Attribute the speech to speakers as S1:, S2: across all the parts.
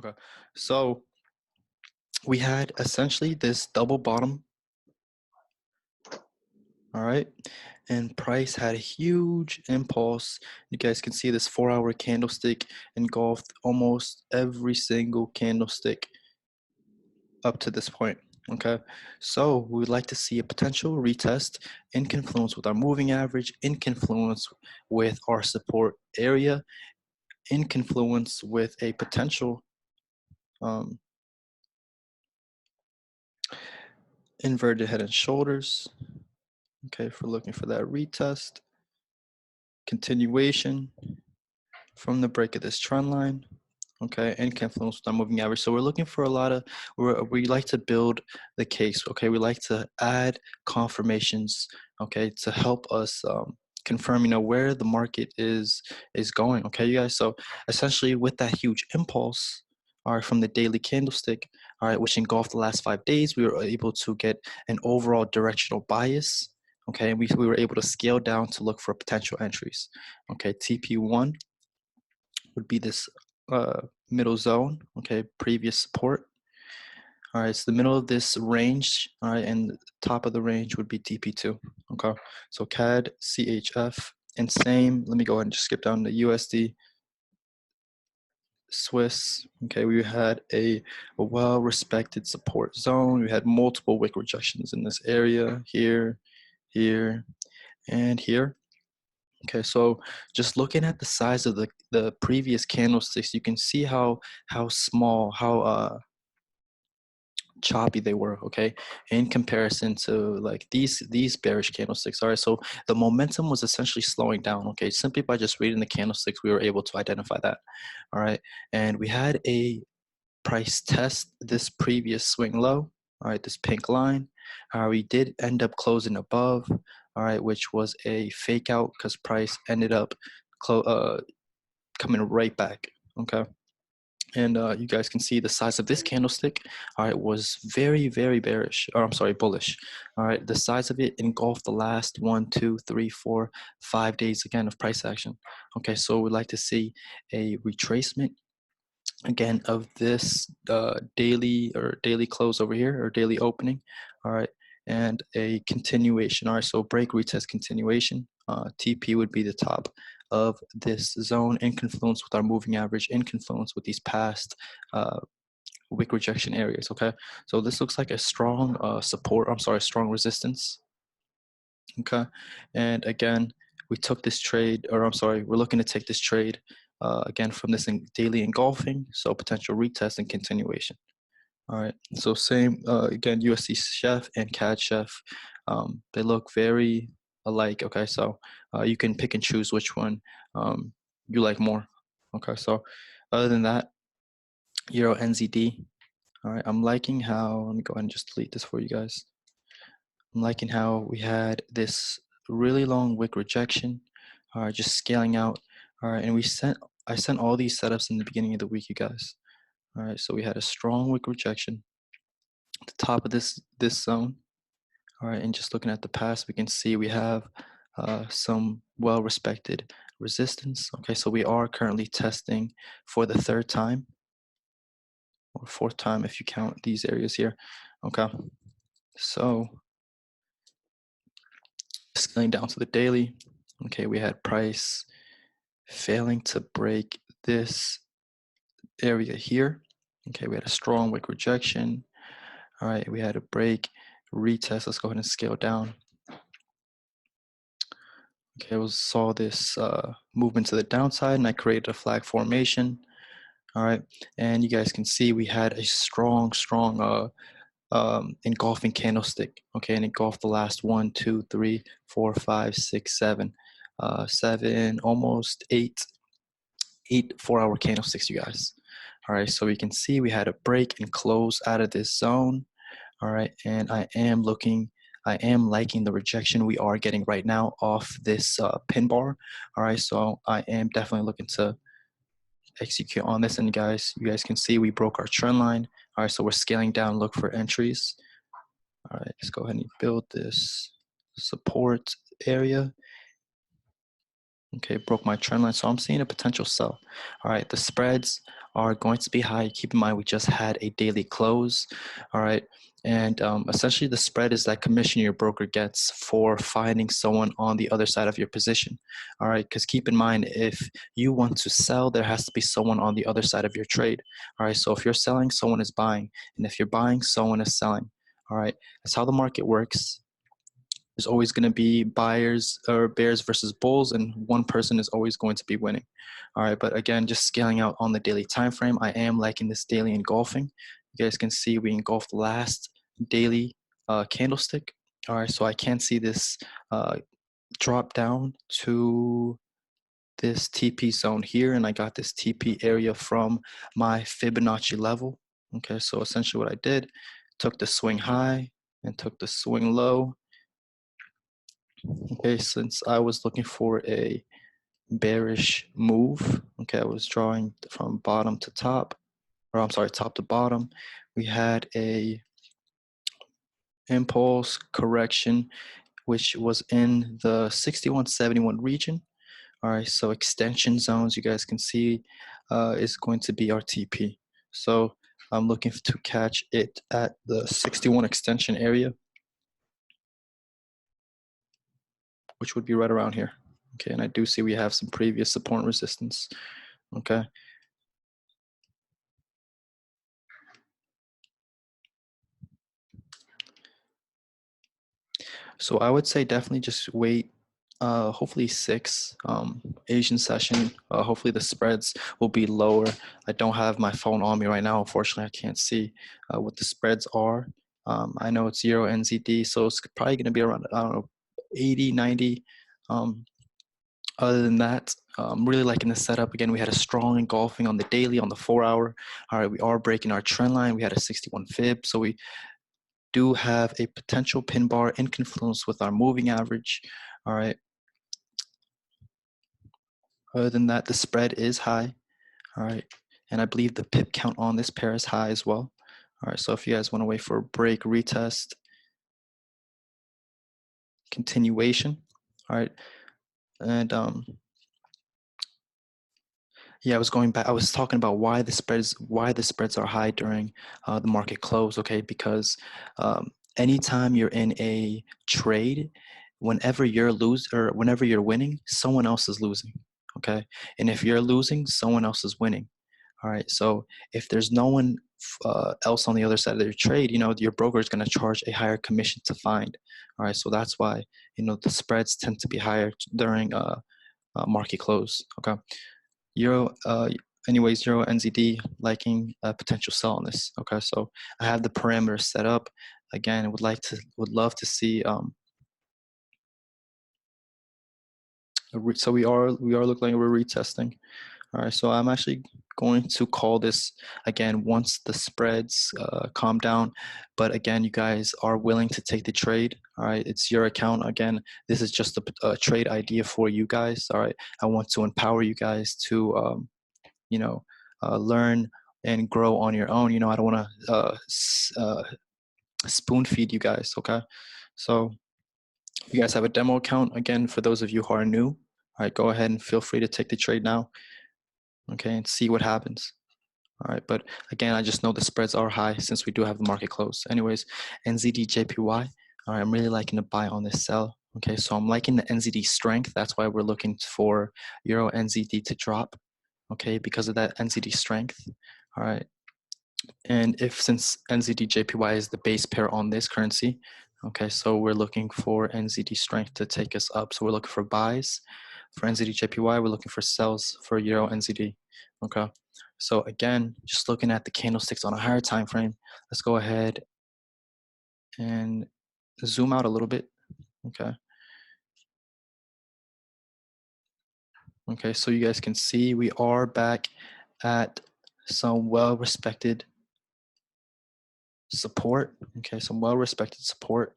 S1: Okay, so we had essentially this double bottom, all right, and price had a huge impulse. You guys can see this 4-hour candlestick engulfed almost every single candlestick up to this point. Okay, so we would like to see a potential retest in confluence with our moving average, in confluence with our support area, in confluence with a potential inverted head and shoulders. Okay, if we're looking for that retest, continuation from the break of this trend line, okay, and confluence with our moving average. So we're looking for a lot of, we like to build the case, okay? We like to add confirmations, okay, to help us confirm, where the market is going, okay, you guys? So essentially with that huge impulse, all right, from the daily candlestick, all right, which engulfed the last 5 days, we were able to get an overall directional bias, okay, and we were able to scale down to look for potential entries, okay? TP1 would be this middle zone, okay, previous support. All right, so the middle of this range, all right, and the top of the range would be TP2, okay? So CAD, CHF, and same, let me go ahead and just skip down to USD, Swiss, okay, we had a well-respected support zone. We had multiple wick rejections in this area, here, and here. Okay, so just looking at the size of the previous candlesticks, you can see how small, how choppy they were, okay, in comparison to like these bearish candlesticks. All right, so the momentum was essentially slowing down, okay, simply by just reading the candlesticks we were able to identify that. All right, and we had a price test this previous swing low, all right, this pink line. We did end up closing above, all right, which was a fake out because price ended up coming right back, okay? And you guys can see the size of this candlestick, all right, was very, very bearish, or I'm sorry, bullish. All right, the size of it engulfed the last 1, 2, 3, 4, 5 days again of price action. Okay, so we'd like to see a retracement again of this daily close over here, or daily opening, all right, and a continuation. All right, so break, retest, continuation. TP would be the top of this zone in confluence with our moving average, in confluence with these past wick rejection areas. Okay, so this looks like a strong strong resistance. Okay, and again, we took this trade, or I'm sorry, we're looking to take this trade again from this daily engulfing, so potential retest and continuation. All right, so same again, USD Chef and CAD Chef, they look very alike. Okay, so you can pick and choose which one you like more. Okay, so other than that, Euro NZD. All right, I'm liking how, let me go ahead and just delete this for you guys. I'm liking how we had this really long wick rejection, just scaling out. All right, and I sent all these setups in the beginning of the week, you guys. All right, so we had a strong wick rejection at the top of this zone. All right, and just looking at the past, we can see we have some well-respected resistance. Okay, so we are currently testing for the 3rd time, or 4th time if you count these areas here. Okay, so scaling down to the daily. Okay, we had price failing to break this area here. Okay, we had a strong wick rejection. All right, we had a break, retest. Let's go ahead and scale down. Okay, we saw this movement to the downside, and I created a flag formation. All right, and you guys can see we had a strong engulfing candlestick. Okay, and engulfed the last 1, 2, 3, 4, 5, 6, 7, 7, almost 8 4-hour candlesticks, you guys. All right, so we can see we had a break and close out of this zone. All right, and I am liking the rejection we are getting right now off this pin bar. All right, so I am definitely looking to execute on this. And you guys can see we broke our trend line. All right, so we're scaling down, look for entries. All right, let's go ahead and build this support area. Okay, broke my trend line, so I'm seeing a potential sell. All right, the spreads are going to be high. Keep in mind, we just had a daily close. All right, and essentially the spread is that commission your broker gets for finding someone on the other side of your position. All right, because keep in mind, if you want to sell, there has to be someone on the other side of your trade. All right, so if you're selling, someone is buying, and if you're buying, someone is selling. All right, that's how the market works. There's always going to be buyers or bears versus bulls, and one person is always going to be winning. All right, but again, just scaling out on the daily time frame, I am liking this daily engulfing. You guys can see we engulfed the last daily candlestick. All right, so I can see this drop down to this TP zone here, and I got this TP area from my Fibonacci level. Okay, so essentially what I did, took the swing high and took the swing low. Okay, since I was looking for a bearish move, okay, I was drawing from bottom to top, or I'm sorry, top to bottom. We had a impulse correction, which was in the 61.71 region. All right, so extension zones, you guys can see, is going to be our TP. So I'm looking to catch it at the 61 extension area, which would be right around here. Okay, and I do see we have some previous support and resistance. Okay. So I would say definitely just wait. Hopefully 6 Asian session. Hopefully the spreads will be lower. I don't have my phone on me right now. Unfortunately, I can't see what the spreads are. I know it's Euro NZD, so it's probably going to be around, I don't know, 80, 90. Other than that, really liking the setup. Again, we had a strong engulfing on the daily, on the 4-hour. All right, we are breaking our trend line. We had a 61 fib, so we do have a potential pin bar in confluence with our moving average. All right. Other than that, the spread is high. All right. And I believe the pip count on this pair is high as well. All right. So if you guys want to wait for a break, retest, continuation. All right. And yeah, I was going back. I was talking about why the spreads are high during the market close. Okay, because anytime you're in a trade, whenever you're whenever you're winning, someone else is losing. Okay, and if you're losing, someone else is winning. All right, so if there's no one else on the other side of your trade, your broker is going to charge a higher commission to find. All right, so that's why the spreads tend to be higher during market close. Okay. Euro, anyways, Euro NZD liking a potential sell on this. Okay, so I have the parameters set up. Again, would love to see. So we are looking like we're retesting. All right, so I'm actually going to call this again once the spreads calm down. But again, you guys are willing to take the trade. All right, it's your account. Again, this is just a trade idea for you guys. All right, I want to empower you guys to learn and grow on your own. I don't want to spoon feed you guys. Okay, so if you guys have a demo account, again, for those of you who are new, all right, go ahead and feel free to take the trade now. Okay, and see what happens. All right, but again, I just know the spreads are high since we do have the market close. Anyways, NZD JPY. All right, I'm really liking to buy on this sell. Okay, so I'm liking the NZD strength. That's why we're looking for Euro NZD to drop. Okay, because of that NZD strength. All right, and since NZD JPY is the base pair on this currency, okay, so we're looking for NZD strength to take us up. So we're looking for buys for NZD JPY. We're looking for sells for Euro NZD. Okay, so again, just looking at the candlesticks on a higher time frame. Let's go ahead and zoom out a little bit. Okay. Okay, so you guys can see we are back at some well-respected support. Okay, some well-respected support.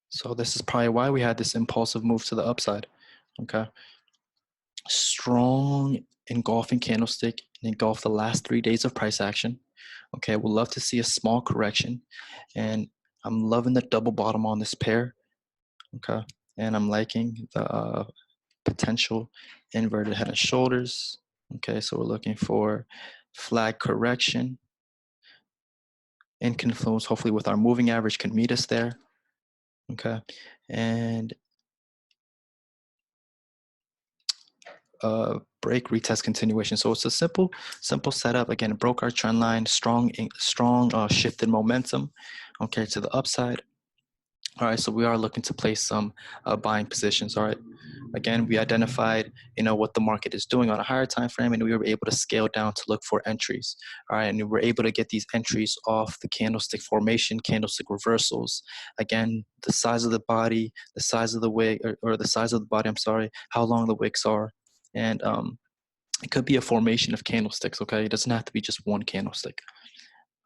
S1: So this is probably why we had this impulsive move to the upside. Okay, strong engulfing candlestick and engulf the last 3 days of price action. Okay, we'll love to see a small correction, and I'm loving the double bottom on this pair. Okay, and I'm liking the potential inverted head and shoulders. Okay, so we're looking for flag correction and confluence, hopefully with our moving average can meet us there. Okay, and break, retest, continuation. So it's a simple setup. Again, it broke our trend line, strong shifted momentum, okay, to the upside. All right, so we are looking to place some buying positions. All right, again, we identified, what the market is doing on a higher time frame, and we were able to scale down to look for entries. All right, and we were able to get these entries off the candlestick formation, candlestick reversals. Again, the size of the body, the size of the wick, or the size of the body, I'm sorry, how long the wicks are, and it could be a formation of candlesticks. Okay, it doesn't have to be just one candlestick.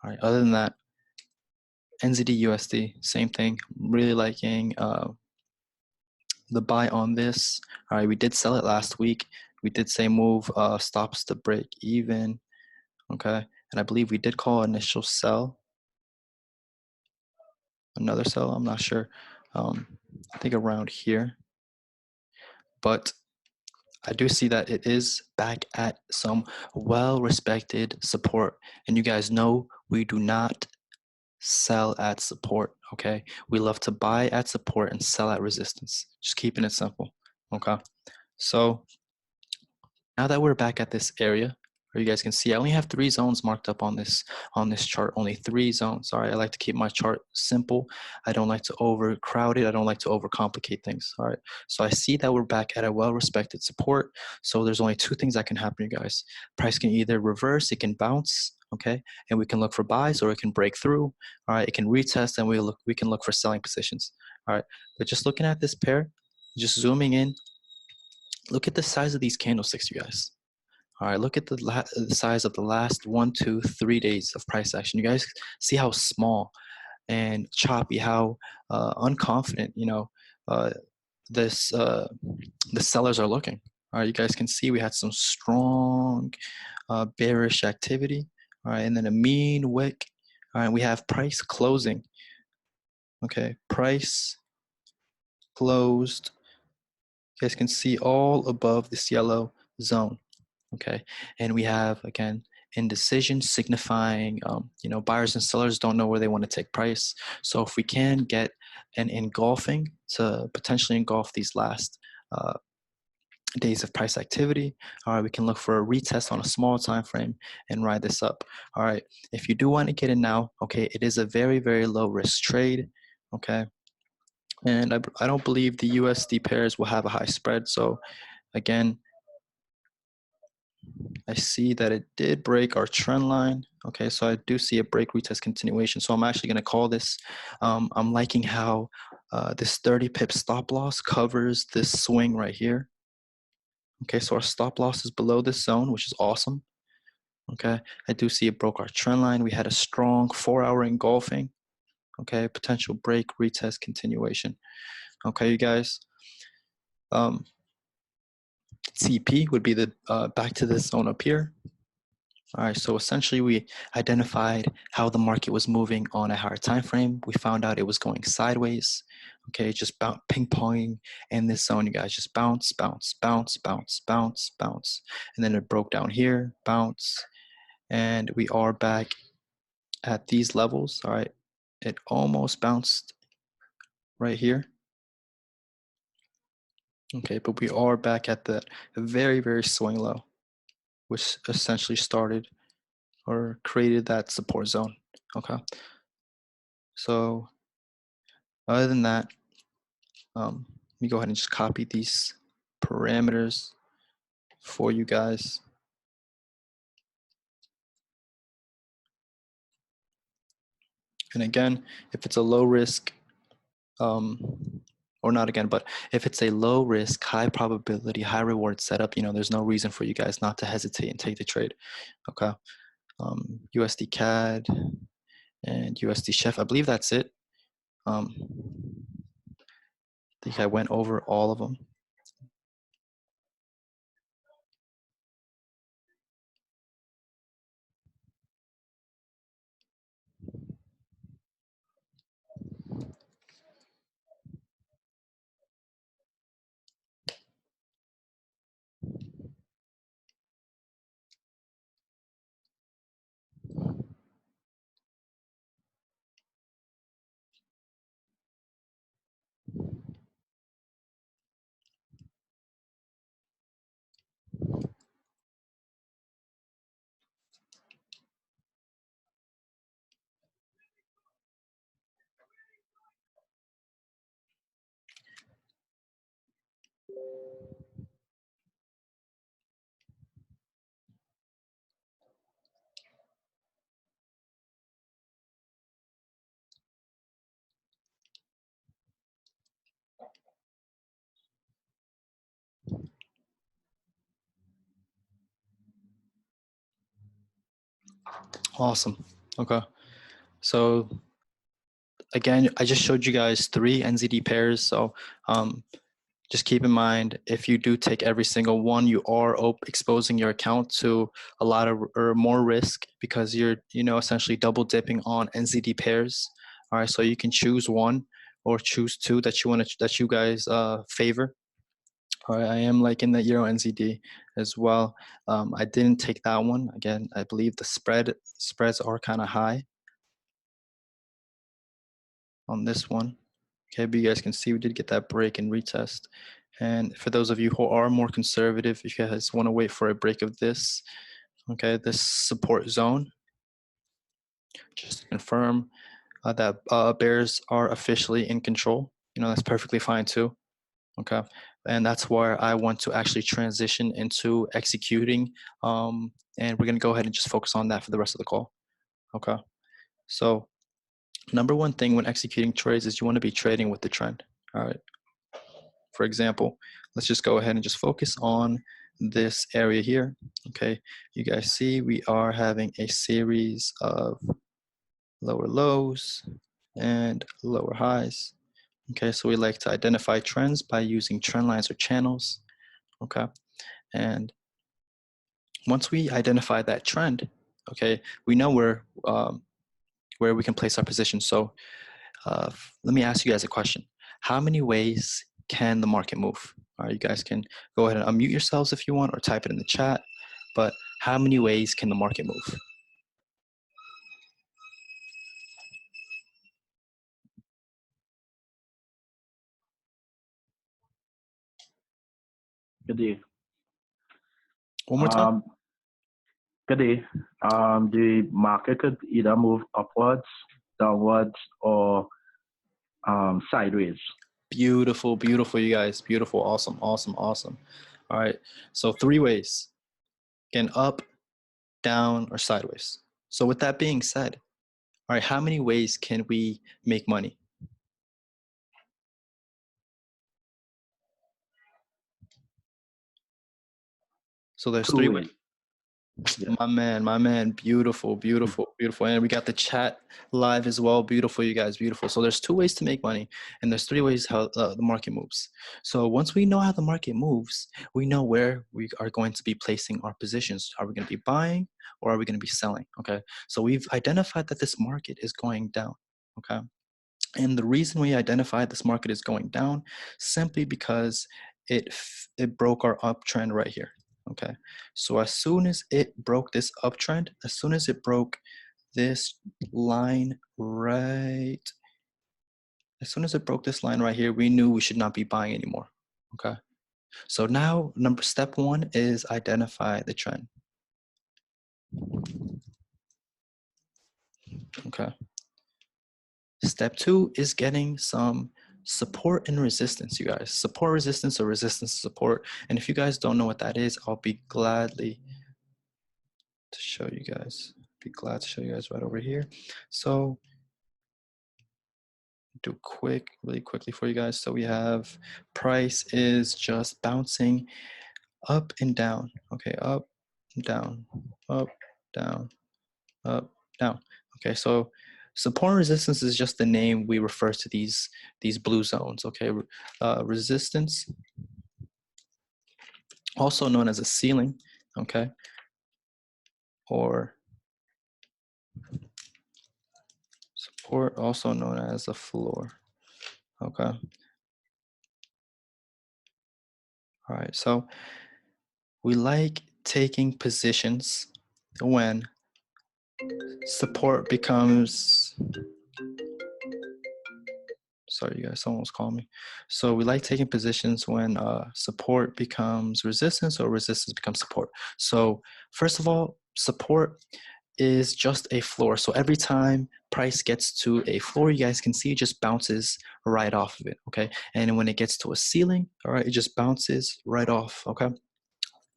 S1: All right, other than that, NZD USD, same thing. Really liking the buy on this. All right, we did sell it last week. We did say move stops to break even. Okay, and I believe we did call initial sell, another sell. I'm not sure. I think around here, but I do see that it is back at some well-respected support, and you guys know we do not sell at support. Okay, we love to buy at support and sell at resistance. Just keeping it simple. Okay, so now that we're back at this area, where you guys can see I only have 3 zones marked up on this chart. Only 3 zones. All right, I like to keep my chart simple. I don't like to overcrowd it. I don't like to overcomplicate things. All right, so I see that we're back at a well-respected support. So there's only 2 things that can happen, you guys. Price can either reverse, it can bounce, okay, and we can look for buys, or it can break through. All right, it can retest, and we can look for selling positions. All right, but just looking at this pair, just zooming in, look at the size of these candlesticks, you guys. All right, look at the size of the last 1, 2, 3 days of price action. You guys see how small and choppy, how unconfident, uh, the sellers are looking. All right, you guys can see we had some strong bearish activity. All right, and then a mean wick. All right, we have price closing. Okay, price closed. You guys can see all above this yellow zone. Okay, and we have, again, indecision signifying buyers and sellers don't know where they want to take price. So if we can get an engulfing to potentially engulf these last days of price activity, all right, we can look for a retest on a small time frame and ride this up. All right, if you do want to get in now, okay, it is a very, very low risk trade. Okay, and I don't believe the USD pairs will have a high spread. So again, I see that it did break our trend line. Okay, so I do see a break, retest, continuation. So I'm actually going to call this. I'm liking how this 30 pip stop loss covers this swing right here. Okay, so our stop loss is below this zone, which is awesome. Okay, I do see it broke our trend line. We had a strong 4-hour engulfing. Okay, potential break, retest, continuation. Okay, you guys. CP would be the back to this zone up here. All right, so essentially we identified how the market was moving on a higher time frame. We found out it was going sideways. Okay, just ping-ponging in this zone, you guys. Just bounce, bounce, bounce, bounce, bounce, bounce. And then it broke down here, bounce. And we are back at these levels, all right? It almost bounced right here. Okay, but we are back at the very, very swing low, which essentially started or created that support zone. Okay, so other than that, let me go ahead and just copy these parameters for you guys. And again, if it's a low risk, or not again, but if it's a low risk, high probability, high reward setup, there's no reason for you guys not to hesitate and take the trade. Okay, USD CAD and USD Chef, I believe that's it. I think I went over all of them. Awesome. Okay. So again, I just showed you guys 3 NZD pairs. So just keep in mind, if you do take every single one, you are exposing your account to a lot of or more risk because you're, essentially double dipping on NZD pairs. All right, so you can choose one or choose 2 that you guys favor. All right, I am liking the Euro NZD as well. I didn't take that one. Again, I believe the spreads are kind of high on this one. Okay, but you guys can see we did get that break and retest. And for those of you who are more conservative, if you guys want to wait for a break of this, okay, this support zone, just to confirm that bears are officially in control. That's perfectly fine too. Okay, and that's where I want to actually transition into executing. And we're gonna go ahead and just focus on that for the rest of the call. Okay, so number one thing when executing trades is you want to be trading with the trend. All right. For example, let's just go ahead and just focus on this area here. Okay, you guys see we are having a series of lower lows and lower highs. Okay, so we like to identify trends by using trend lines or channels. Okay, and once we identify that trend, okay, we know where we can place our position. So let me ask you guys a question. How many ways can the market move? All right, you guys can go ahead and unmute yourselves if you want or type it in the chat. But how many ways can the market move?
S2: Good day.
S1: One more time.
S2: Good day. The market could either move upwards, downwards, or sideways.
S1: Beautiful, beautiful, you guys. Beautiful, awesome, awesome, awesome. All right, so 3 ways. Again, up, down, or sideways. So with that being said, all right, how many ways can we make money? So there's 3 ways.
S2: Yeah.
S1: My man, beautiful, beautiful, beautiful. And we got the chat live as well. Beautiful, you guys, beautiful. So there's 2 ways to make money, and there's 3 ways how the market moves. So once we know how the market moves, we know where we are going to be placing our positions. Are we going to be buying or are we going to be selling? Okay. So we've identified that this market is going down. Okay. And the reason we identified this market is going down simply because it broke our uptrend right here. Okay, so as soon as it broke this uptrend, as soon as it broke this line right, as soon as it broke this line right here, we knew we should not be buying anymore. Okay, so now step 1 is identify the trend. Okay. Step 2 is getting some support and resistance, you guys. Support, resistance, or resistance, support. And if you guys don't know what that is, I'll be gladly to show you guys. Be glad to show you guys right over here. So do really quickly for you guys. So we have price is just bouncing up and down. Okay, up, down, up, down, up, down. Okay, so support and resistance is just the name we refer to these blue zones. Okay, resistance, also known as a ceiling. Okay, or support, also known as a floor. Okay. All right, so we like taking positions when support becomes, sorry, you guys, someone was calling me. So we like taking positions when support becomes resistance or resistance becomes support. So first of all, support is just a floor. So every time price gets to a floor, you guys can see it just bounces right off of it, okay? And when it gets to a ceiling, all right, it just bounces right off, okay?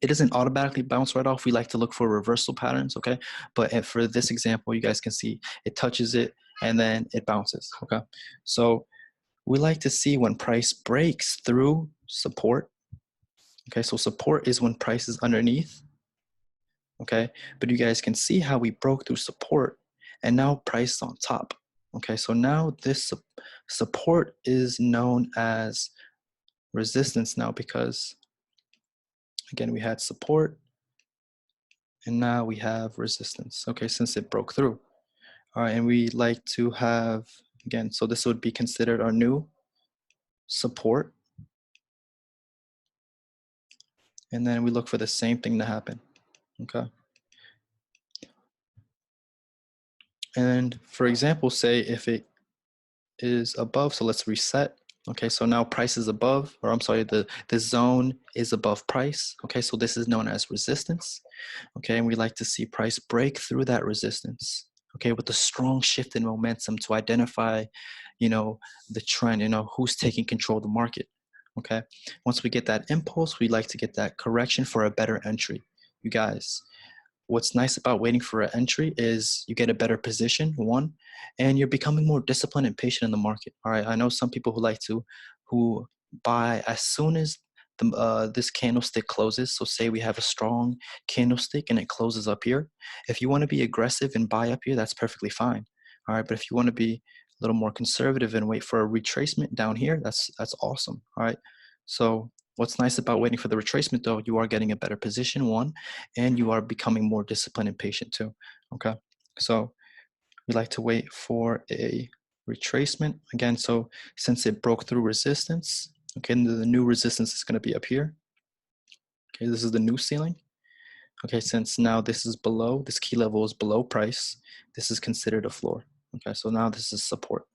S1: It doesn't automatically bounce right off. We like to look for reversal patterns, okay? But for this example, you guys can see it touches it and then it bounces, okay? So we like to see when price breaks through support. Okay, so support is when price is underneath. okay? But you guys can see how we broke through support and now price on top, okay? So now this support is known as resistance now, because again, we had support and now we have resistance, okay, since it broke through. All right, and we like to have, again, so this would be considered our new support. And then we look for the same thing to happen, okay? And for example, say if it is above, so let's reset. Okay, so now price is above, or I'm sorry, the zone is above price. Okay, so this is known as resistance. Okay, and we like to see price break through that resistance. Okay, with a strong shift in momentum to identify, the trend, who's taking control of the market. Okay, once we get that impulse, we like to get that correction for a better entry. You guys, what's nice about waiting for an entry is you get a better position, one, and you're becoming more disciplined and patient in the market. All right, I know some people who buy as soon as this candlestick closes. So say we have a strong candlestick and it closes up here. If you want to be aggressive and buy up here, that's perfectly fine. All right, but if you want to be a little more conservative and wait for a retracement down here, that's awesome. All right, so what's nice about waiting for the retracement, though, you are getting a better position, one, and you are becoming more disciplined and patient too. Okay, so we like to wait for a retracement again. So since it broke through resistance, okay, and the new resistance is going to be up here. Okay, this is the new ceiling. Okay, since now this is below, this key level is below price, this is considered a floor. Okay, so now this is support.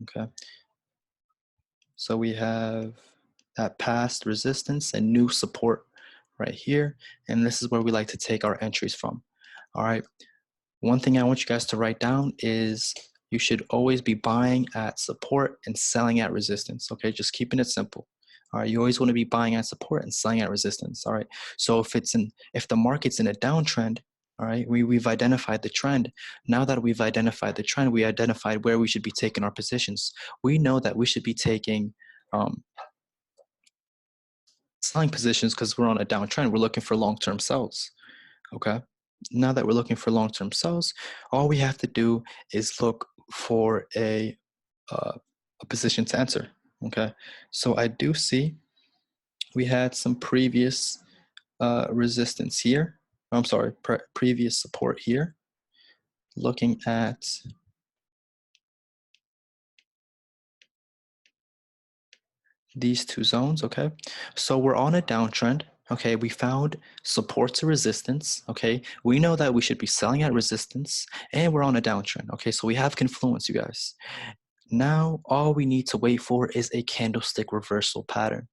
S1: Okay, so we have that past resistance and new support right here. And this is where we like to take our entries from. All right. One thing I want you guys to write down is you should always be buying at support and selling at resistance. Okay. Just keeping it simple. All right. You always want to be buying at support and selling at resistance. All right. So if the market's in a downtrend, all right, we've identified the trend. Now that we've identified the trend, we identified where we should be taking our positions. We know that we should be taking selling positions because we're on a downtrend. We're looking for long-term sells. Okay. Now that we're looking for long-term sells, all we have to do is look for a position to enter. Okay. So I do see we had some previous resistance here. I'm sorry, previous support here. Looking at these two zones, okay? So we're on a downtrend, okay? We found support to resistance, okay? We know that we should be selling at resistance, and we're on a downtrend, okay? So we have confluence, you guys. Now, all we need to wait for is a candlestick reversal pattern.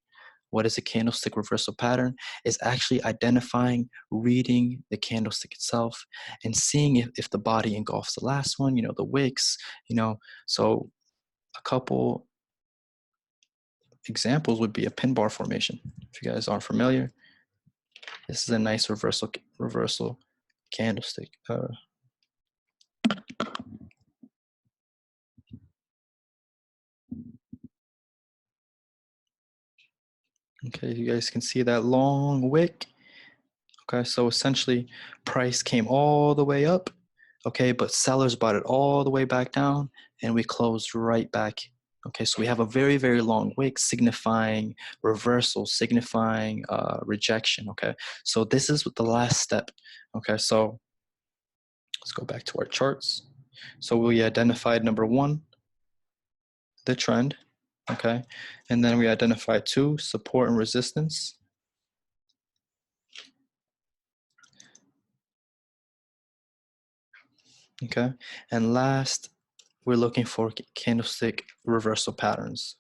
S1: What is a candlestick reversal pattern? Is actually identifying, reading the candlestick itself, and seeing if the body engulfs the last one, the wicks, so a couple examples would be a pin bar formation. If you guys aren't familiar, this is a nice reversal candlestick. Okay, you guys can see that long wick. Okay, so essentially price came all the way up, okay, but sellers bought it all the way back down and we closed right back. Okay, so we have a very, very long wick signifying reversal, signifying rejection. Okay, so this is the last step. Okay, so let's go back to our charts. So we identified number one, the trend. Okay, and then we identified two, support and resistance. Okay, and last, we're looking for candlestick reversal patterns.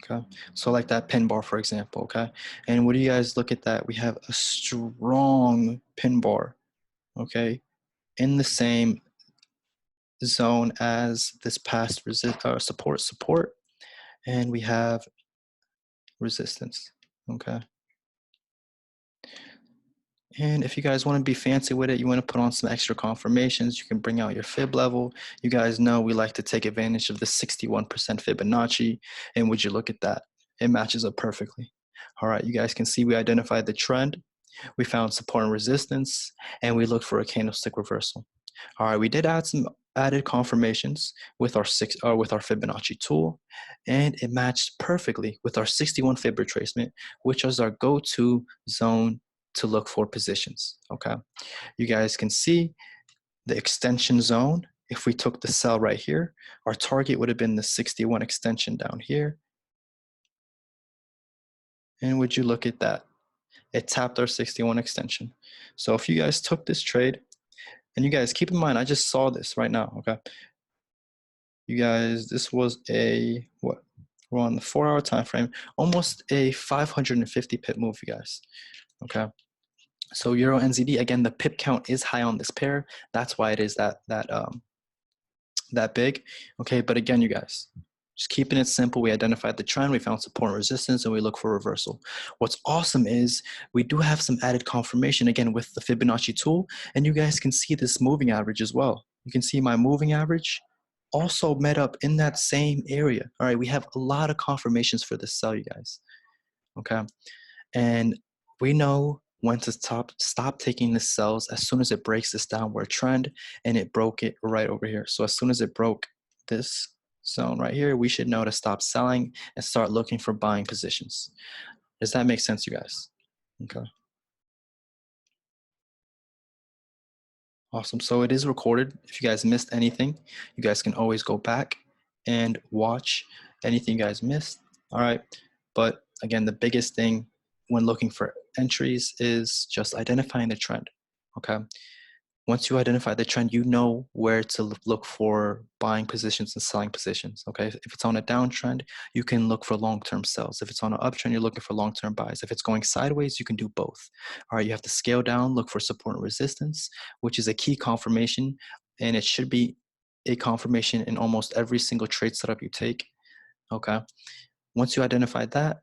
S1: Okay, so like that pin bar, for example. Okay, and what do you guys look at that? We have a strong pin bar, okay, in the same zone as this past support, and we have resistance. Okay. And if you guys want to be fancy with it, you want to put on some extra confirmations, you can bring out your fib level. You guys know we like to take advantage of the 61% Fibonacci. And would you look at that? It matches up perfectly. All right, you guys can see we identified the trend, we found support and resistance, and we looked for a candlestick reversal. All right, we did add some added confirmations with our Fibonacci tool, and it matched perfectly with our 61 Fib retracement, which is our go-to zone to look for positions. Okay, you guys can see the extension zone. If we took the sell right here, our target would have been the 61 extension down here. And would you look at that? It tapped our 61 extension. So if you guys took this trade, and you guys keep in mind, I just saw this right now, okay? You guys, this was a, what? We're on the 4-hour time frame, almost a 550 pip move, you guys, okay? So Euro NZD, again, the pip count is high on this pair. That's why it is that big, okay? But again, you guys, just keeping it simple, we identified the trend, we found support and resistance, and we look for reversal. What's awesome is we do have some added confirmation, again, with the Fibonacci tool, and you guys can see this moving average as well. You can see my moving average also met up in that same area. All right, we have a lot of confirmations for this sell, you guys, okay? And we know when to stop taking the sells as soon as it breaks this downward trend, and it broke it right over here. So as soon as it broke this zone right here, we should know to stop selling and start looking for buying positions. Does that make sense, you guys? Okay. Awesome. So it is recorded. If you guys missed anything, you guys can always go back and watch anything you guys missed. All right. But again, the biggest thing when looking for entries is just identifying the trend. Okay. Once you identify the trend, you know where to look for buying positions and selling positions. Okay. If it's on a downtrend, you can look for long-term sells. If it's on an uptrend, you're looking for long-term buys. If it's going sideways, you can do both. All right. You have to scale down, look for support and resistance, which is a key confirmation. And it should be a confirmation in almost every single trade setup you take. Okay. Once you identify that,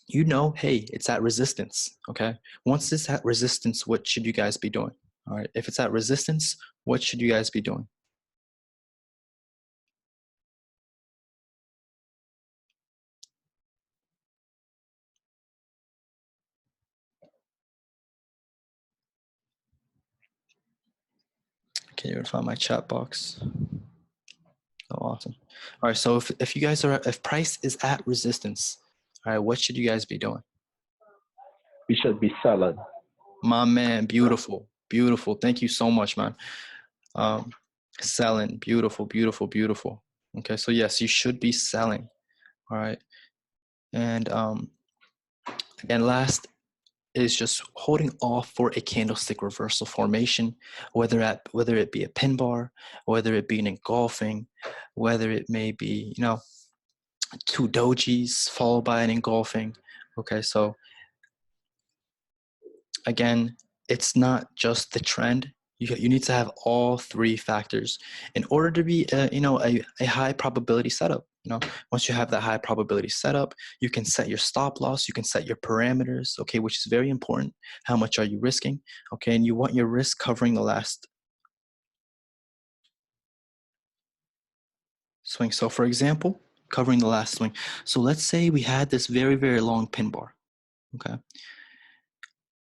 S1: you know, hey, it's at resistance, okay? Once it's at resistance, what should you guys be doing? All right, if it's at resistance, what should you guys be doing? Can you find my chat box? Oh, awesome. All right, so if you guys are, if price is at resistance, all right, what should you guys be doing?
S2: We should be selling.
S1: My man, beautiful, beautiful. Thank you so much, man. Selling, beautiful, beautiful, beautiful. Okay, so yes, you should be selling. All right, and again, last is just holding off for a candlestick reversal formation, whether it be a pin bar, whether it be an engulfing, whether it may be, you know, two dojis followed by an engulfing. Okay, so again, it's not just the trend. You need to have all three factors in order to be a high probability setup. You know, once you have that high probability setup, you can set your stop loss, you can set your parameters, okay, which is very important. How much are you risking? Okay, and you want your risk covering the last swing. So for example, covering the last swing. So let's say we had this very, very long pin bar, okay?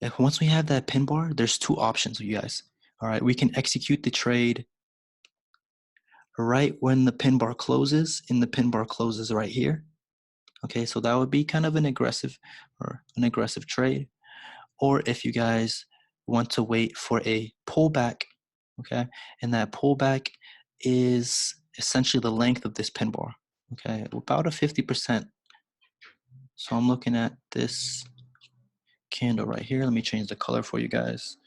S1: If once we have that pin bar, there's two options, you guys. All right, we can execute the trade right when the pin bar closes, and the pin bar closes right here. Okay, so that would be kind of an aggressive trade. Or if you guys want to wait for a pullback, okay, and that pullback is essentially the length of this pin bar, okay, about a 50%. So I'm looking at this candle right here. Let me change the color for you guys.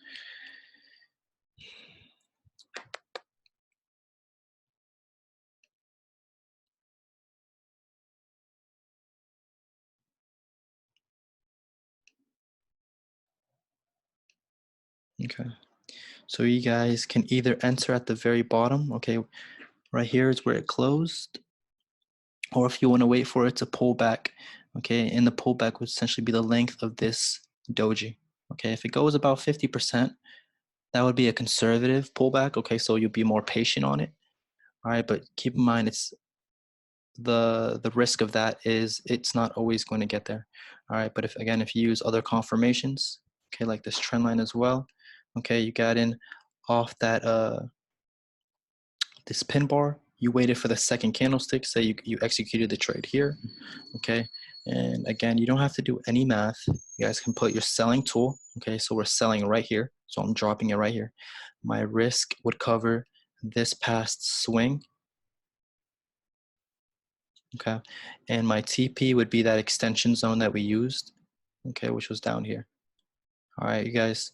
S1: Okay, so you guys can either enter at the very bottom, okay, right here is where it closed, or if you want to wait for it to pull back, okay, and the pullback would essentially be the length of this doji. Okay, if it goes about 50%, that would be a conservative pullback. Okay, so you'll be more patient on it. All right, but keep in mind, it's the risk of that is it's not always going to get there. All right, but if you use other confirmations, okay, like this trend line as well, okay, you got in off that this pin bar, you waited for the second candlestick, say you executed the trade here, okay, and again, you don't have to do any math. You guys can put your selling tool, okay, so we're selling right here, so I'm dropping it right here. My risk would cover this past swing, okay, and my TP would be that extension zone that we used, okay, which was down here. All right, you guys,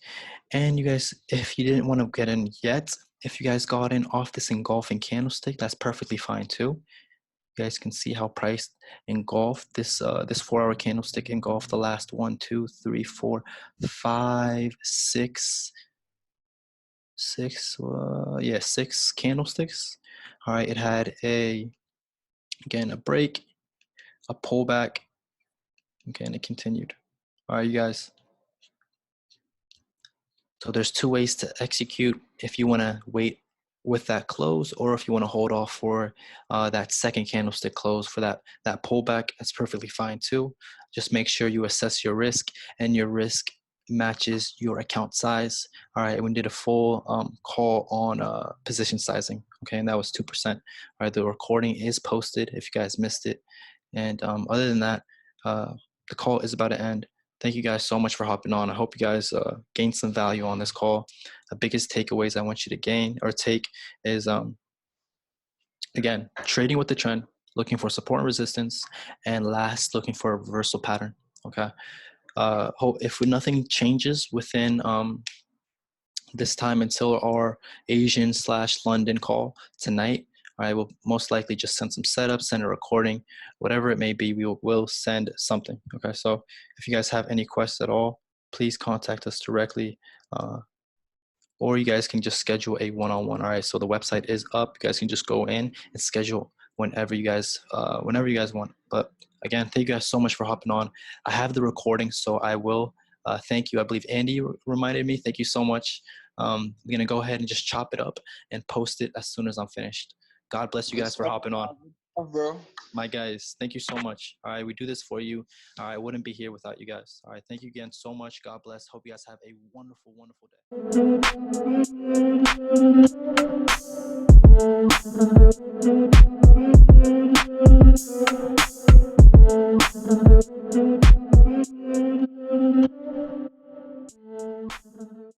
S1: and you guys, if you didn't want to get in yet, if you guys got in off this engulfing candlestick, that's perfectly fine too. You guys can see how price engulfed this this 4-hour candlestick engulfed the last 1, 2, 3, 4, 5, 6, 6, 6 candlesticks. All right, it had a break, a pullback, okay, and it continued. All right, you guys. So there's two ways to execute if you want to wait with that close, or if you want to hold off for that second candlestick close for that pullback. That's perfectly fine too. Just make sure you assess your risk and your risk matches your account size. All right, we did a full call on position sizing, okay, and that was 2%. All right, the recording is posted if you guys missed it, and other than that, the call is about to end. Thank you guys so much for hopping on. I hope you guys gained some value on this call. The biggest takeaways I want you to gain or take is, again, trading with the trend, looking for support and resistance, and last, looking for a reversal pattern. Okay. If nothing changes within this time until our Asian/London call tonight, I will most likely just send some setups, send a recording, whatever it may be, we'll send something. Okay, so if you guys have any questions at all, please contact us directly, or you guys can just schedule a one-on-one. All right, so the website is up. You guys can just go in and schedule whenever you guys want. But again, thank you guys so much for hopping on. I have the recording, so I will thank you. I believe Andy reminded me. Thank you so much. I'm gonna go ahead and just chop it up and post it as soon as I'm finished. God bless you guys for hopping on.
S3: Bro.
S1: My guys, thank you so much. All right, we do this for you. All right, I wouldn't be here without you guys. All right, thank you again so much. God bless. Hope you guys have a wonderful, wonderful day.